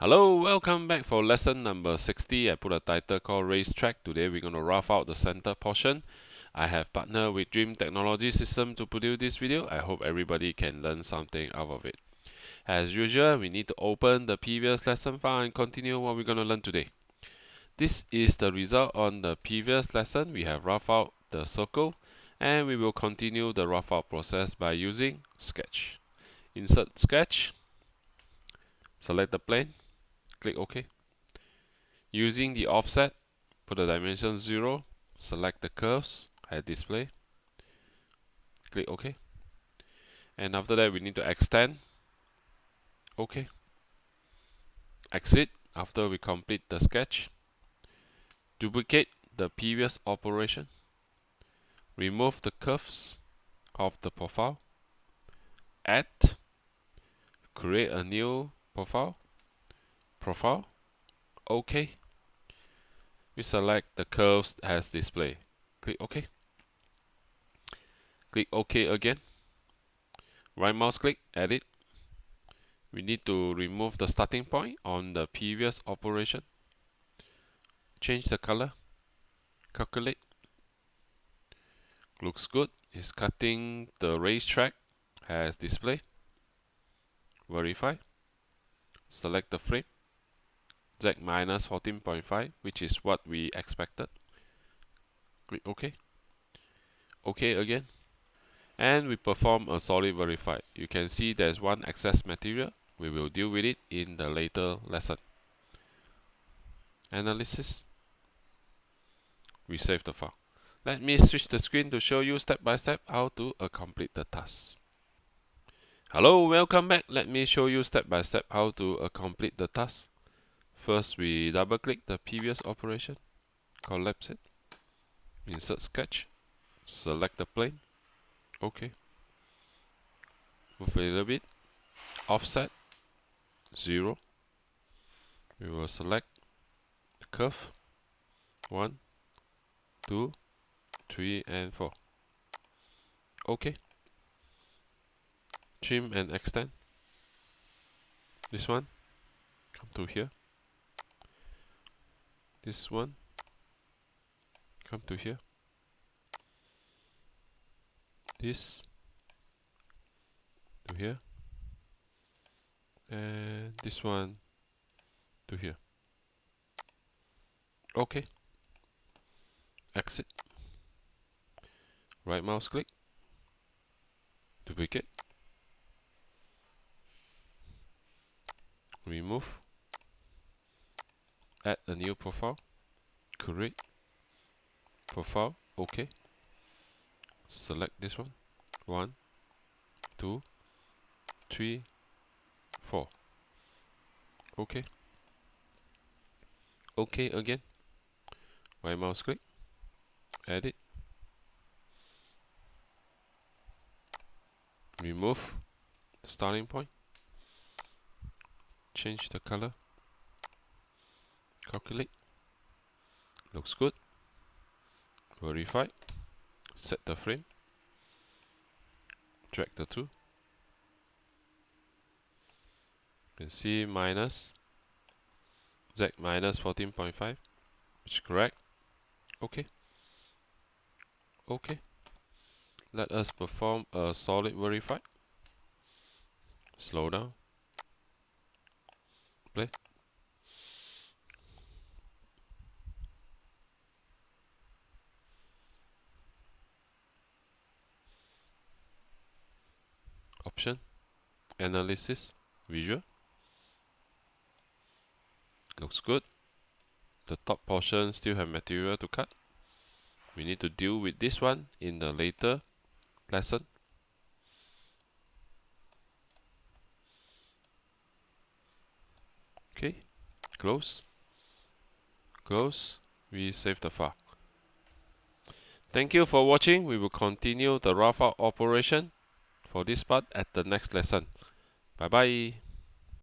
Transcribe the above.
Hello, welcome back for lesson number 60. I put a title called Racetrack. Today we're going to rough out the center portion. I have partnered with Dream Technology System to produce this video. I hope everybody can learn something out of it. As usual, we need to open the previous lesson file and continue what we're going to learn today. This is the result on the previous lesson. We have roughed out the circle and we will continue the rough out process by using Sketch. Insert Sketch, select the plane, click OK. Using the offset, put the dimension 0, select the curves, hide display, click OK. And after that, we need to extend, OK. Exit after we complete the sketch. Duplicate the previous operation. Remove the curves of the profile. Add, create a new profile, OK. We select the curves as display. Click OK. Click OK again. Right mouse click, edit. We need to remove the starting point on the previous operation. Change the color. Calculate. Looks good. It's cutting the racetrack as display. Verify. Select the frame. Z minus 14.5, which is what we expected. Click OK. OK again. And we perform a solid verify. You can see there's one excess material. We will deal with it in the later lesson. Analysis. We save the file. Let me switch the screen to show you step by step how to complete the task. Hello, welcome back. Let me show you step by step how to complete the task. First, we double click the previous operation, collapse it, insert sketch, select the plane, OK. Move a little bit, offset, 0. We will select the curve, 1, 2, 3, and 4. OK. Trim and extend. This one, come to here. This one, come to here. This to here. And this one to here. OK. Exit. Right mouse click. Duplicate. Remove. Add a new profile. Create. Profile. OK. Select this one. 1, 2, 3, 4. OK. OK again. Right mouse click. Edit. Remove the starting point. Change the color. Calculate. Looks good. Verify. Set the frame. Drag the two. You can see minus Z minus 14.5, which is correct. OK. OK. Let us perform a solid verify. Slow down. Play. Option. Analysis. Visual. Looks good. The top portion still have material to cut. We need to deal with this one in the later lesson. Okay. Close. Close. We save the file. Thank you for watching. We will continue the rough out operation for this part at the next lesson. Bye bye.